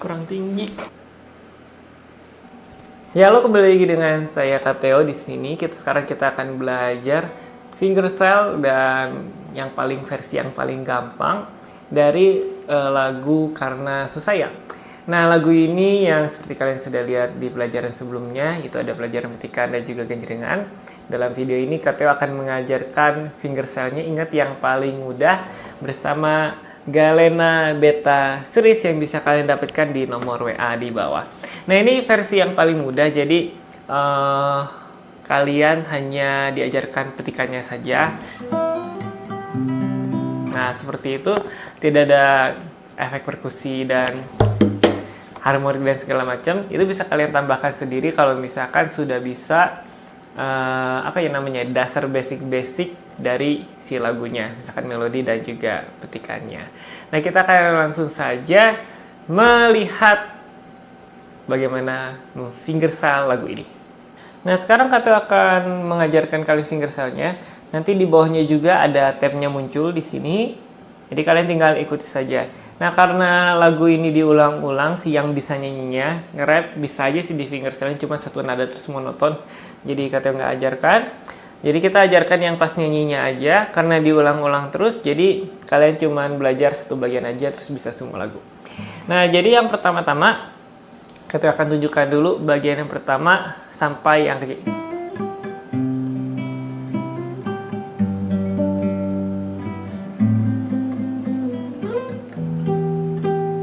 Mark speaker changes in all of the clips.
Speaker 1: kurang tinggi. Ya, halo, kembali lagi dengan saya Kateo di sini. Sekarang kita akan belajar fingerstyle dan versi yang paling gampang dari lagu Karena Susayang. Nah, lagu ini yang seperti kalian sudah lihat di pelajaran sebelumnya, itu ada pelajaran petikan dan juga ganjengan. Dalam video ini Kateo akan mengajarkan fingerstyle-nya. Ingat, yang paling mudah bersama Galena Beta Series yang bisa kalian dapatkan di nomor WA di bawah. Nah, ini versi yang paling mudah, jadi kalian hanya diajarkan petikannya saja. Nah, seperti itu, tidak ada efek perkusi dan harmonik dan segala macam. Itu bisa kalian tambahkan sendiri kalau misalkan sudah bisa dasar basic dari si lagunya, misalkan melodi dan juga petikannya. Nah, kita akan langsung saja melihat bagaimana fingerstyle lagu ini. Nah, sekarang Kateo akan mengajarkan kalian fingerstyle-nya. Nanti di bawahnya juga ada tab-nya muncul di sini. Jadi kalian tinggal ikuti saja. Nah, karena lagu ini diulang-ulang, si yang bisa nyanyinya, nge-rap bisa aja sih di fingerstyle cuma satu nada terus monoton. Jadi Kateo nggak ajarkan. Jadi kita ajarkan yang pas nyanyinya aja, karena diulang-ulang terus, jadi kalian cuma belajar satu bagian aja terus bisa semua lagu. Nah, jadi yang pertama-tama Kateo akan tunjukkan dulu bagian yang pertama sampai yang kecil.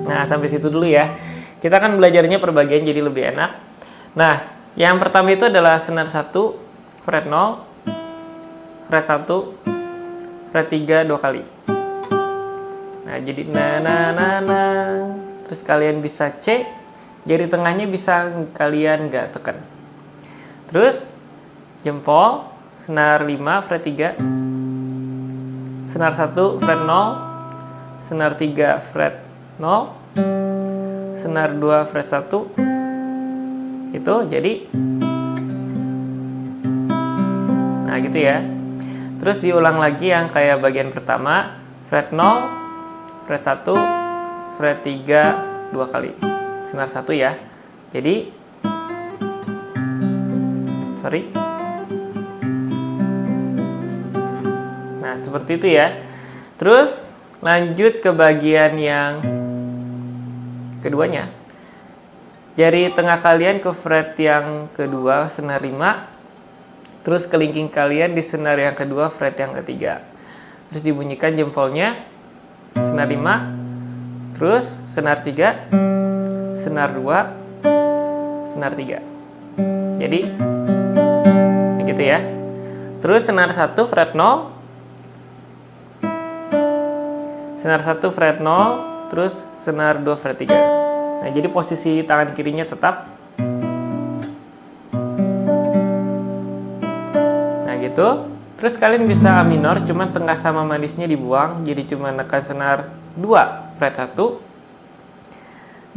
Speaker 1: Nah, sampai situ dulu ya. Kita akan belajarnya per bagian jadi lebih enak. Nah, yang pertama itu adalah senar 1, fret 0, fret 1, fret 3 2 kali. Nah, jadi na. Terus kalian bisa C, jari tengahnya bisa kalian nggak tekan. Terus jempol, senar 5, fret 3, senar 1, fret 0, senar 3, fret 0, senar 2, fret 1. Itu jadi, nah gitu ya. Terus diulang lagi yang kayak bagian pertama, fret 0, fret 1, fret 3 2 kali. Senar 1 ya. Jadi Nah, seperti itu ya. Terus lanjut ke bagian yang keduanya. Jari tengah kalian ke fret yang kedua, senar 5. Terus kelingking kalian di senar yang kedua, fret yang ketiga. Terus dibunyikan jempolnya, senar 5. Terus senar 3, senar 2, senar 3. Jadi gitu ya. Terus senar 1 fret 0, senar 1 fret 0, terus senar 2 fret 3. Nah, jadi posisi tangan kirinya tetap. Nah, gitu. Terus kalian bisa A minor, cuman tengah sama manisnya dibuang, jadi cuma nekan senar 2 fret 1.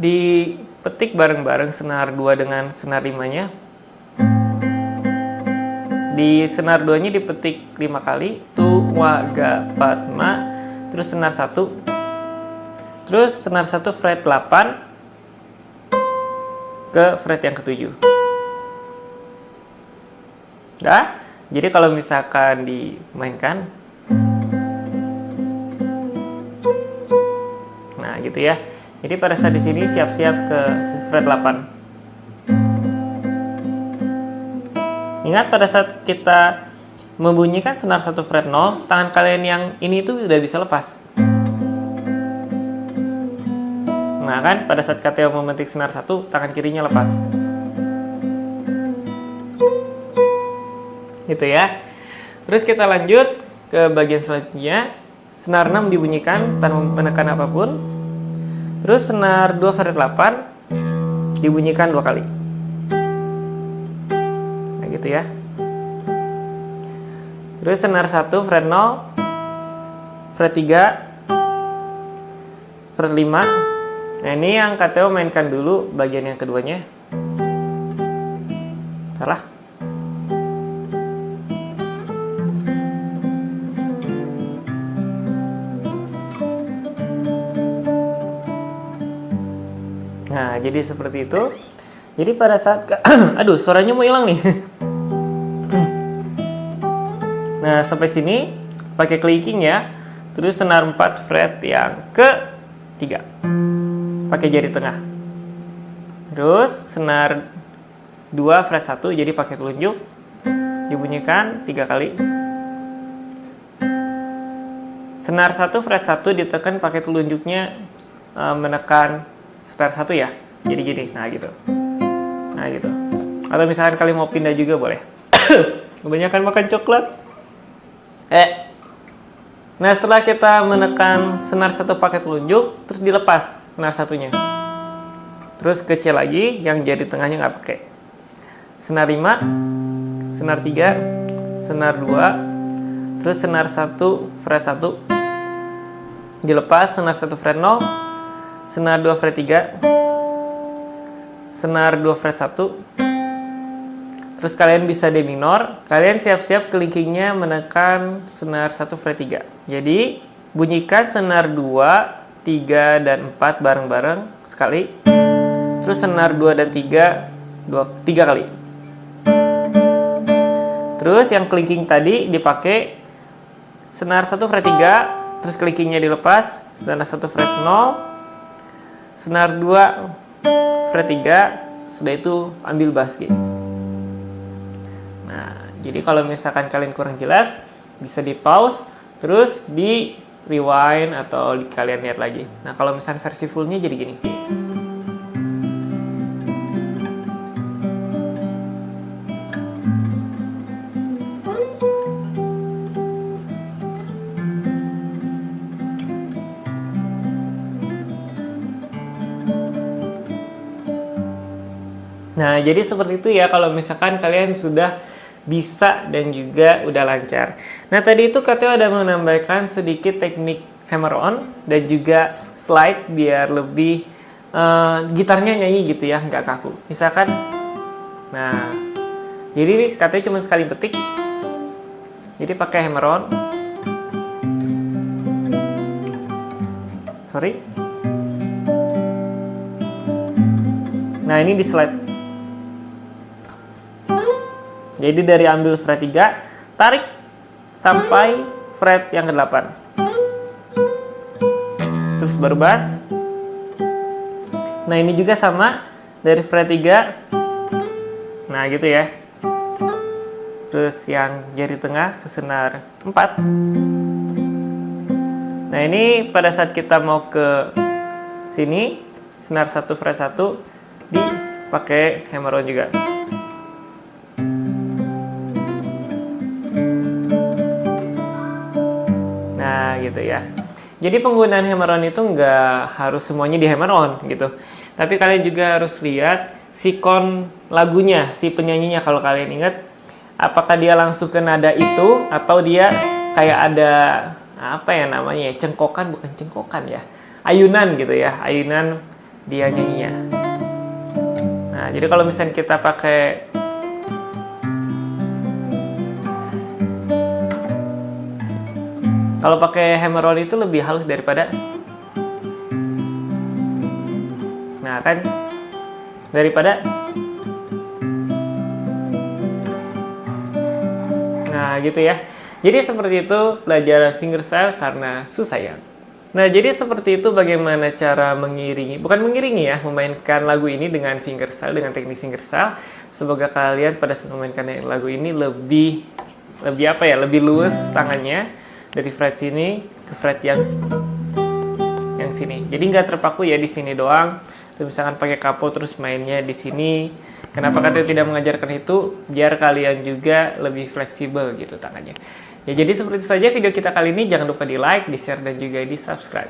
Speaker 1: Dipetik bareng-bareng senar 2 dengan senar 5-nya. Di senar 2-nya dipetik 5 kali, tu, wa, ga, pa, ma. Terus senar 1. Terus senar 1 fret 8 ke fret yang ke-7. Dah? Jadi kalau misalkan dimainkan, nah gitu ya. Jadi pada saat di sini siap-siap ke fret 8. Ingat, pada saat kita membunyikan senar 1 fret 0, tangan kalian yang ini itu sudah bisa lepas. Nah kan, pada saat Kateo memetik senar 1, tangan kirinya lepas. Gitu ya. Terus kita lanjut ke bagian selanjutnya. Senar 6 dibunyikan tanpa menekan apapun. Terus senar 2 fret 8 dibunyikan 2 kali. Nah gitu ya. Terus senar 1 fret 0, fret 3, fret 5. Nah, ini yang Kateo mainkan dulu bagian yang keduanya. Salah. Nah, jadi seperti itu. Jadi pada saat aduh, suaranya mau hilang nih. Nah, sampai sini pakai clicking ya. Terus senar 4 fret yang ke-3. Pakai jari tengah. Terus senar 2 fret 1 jadi pakai telunjuk. Dibunyikan 3 kali. Senar 1 fret 1 ditekan pakai telunjuknya menekan senar 1 ya. Jadi gini, nah gitu. Nah gitu. Atau misalkan kalian mau pindah juga boleh. Kebanyakan makan coklat. Nah, setelah kita menekan senar 1 pakai telunjuk, terus dilepas senar 1-nya. Terus kecil lagi, yang jari tengahnya nggak pakai. Senar 5, senar 3, senar 2, terus senar 1 fret 1. Dilepas senar 1 fret 0, senar 2 fret 3, senar 2 fret 1. Terus kalian bisa D minor, kalian siap-siap kelingkingnya menekan senar 1 fret 3. Jadi bunyikan senar 2, 3, dan 4 bareng-bareng sekali. Terus senar 2 dan 3, 3 kali. Terus yang kelingking tadi dipakai senar 1 fret 3, terus kelingkingnya dilepas, senar 1 fret 0, senar 2 fret 3, sudah itu ambil bass gitu. Nah, jadi kalau misalkan kalian kurang jelas, bisa di pause, terus di rewind atau kalian lihat lagi. Nah, kalau misalkan versi fullnya jadi gini. Nah, jadi seperti itu ya kalau misalkan kalian sudah bisa dan juga udah lancar. Nah, tadi itu KTO ada menambahkan sedikit teknik hammer on dan juga slide biar lebih gitarnya nyanyi gitu ya, nggak kaku. Misalkan, nah, jadi KTO cuma sekali petik. Jadi pakai hammer on. Sorry. Nah, ini di slide. Jadi dari ambil fret 3, tarik sampai fret yang ke-8. Terus baru bass. Nah, ini juga sama dari fret 3. Nah, gitu ya. Terus yang jari tengah ke senar 4. Nah, ini pada saat kita mau ke sini, senar 1 fret 1 dipakai hammer on juga. Gitu ya. Jadi penggunaan hammer on itu nggak harus semuanya di hammer on gitu. Tapi kalian juga harus lihat sikon lagunya, si penyanyinya kalau kalian ingat. Apakah dia langsung ke nada itu atau dia kayak ada apa ya namanya ya, cengkokan, bukan cengkokan ya, ayunan gitu ya, ayunan dia nyanyinya. Nah, jadi kalau misalnya kita pakai hammer on itu lebih halus daripada, nah kan, daripada, nah gitu ya. Jadi seperti itu pelajaran fingerstyle karena susah ya. Nah, jadi seperti itu bagaimana cara mengiringi, bukan mengiringi ya, memainkan lagu ini dengan fingerstyle, dengan teknik fingerstyle. Semoga kalian pada saat memainkan lagu ini lebih apa ya, lebih luas tangannya. Dari fret sini ke fret yang sini. Jadi nggak terpaku ya di sini doang. Terus misalkan pakai kapo terus mainnya di sini. Kenapa KTO tidak mengajarkan itu? Biar kalian juga lebih fleksibel gitu tangannya. Ya, jadi seperti itu saja video kita kali ini. Jangan lupa di like, di share, dan juga di subscribe.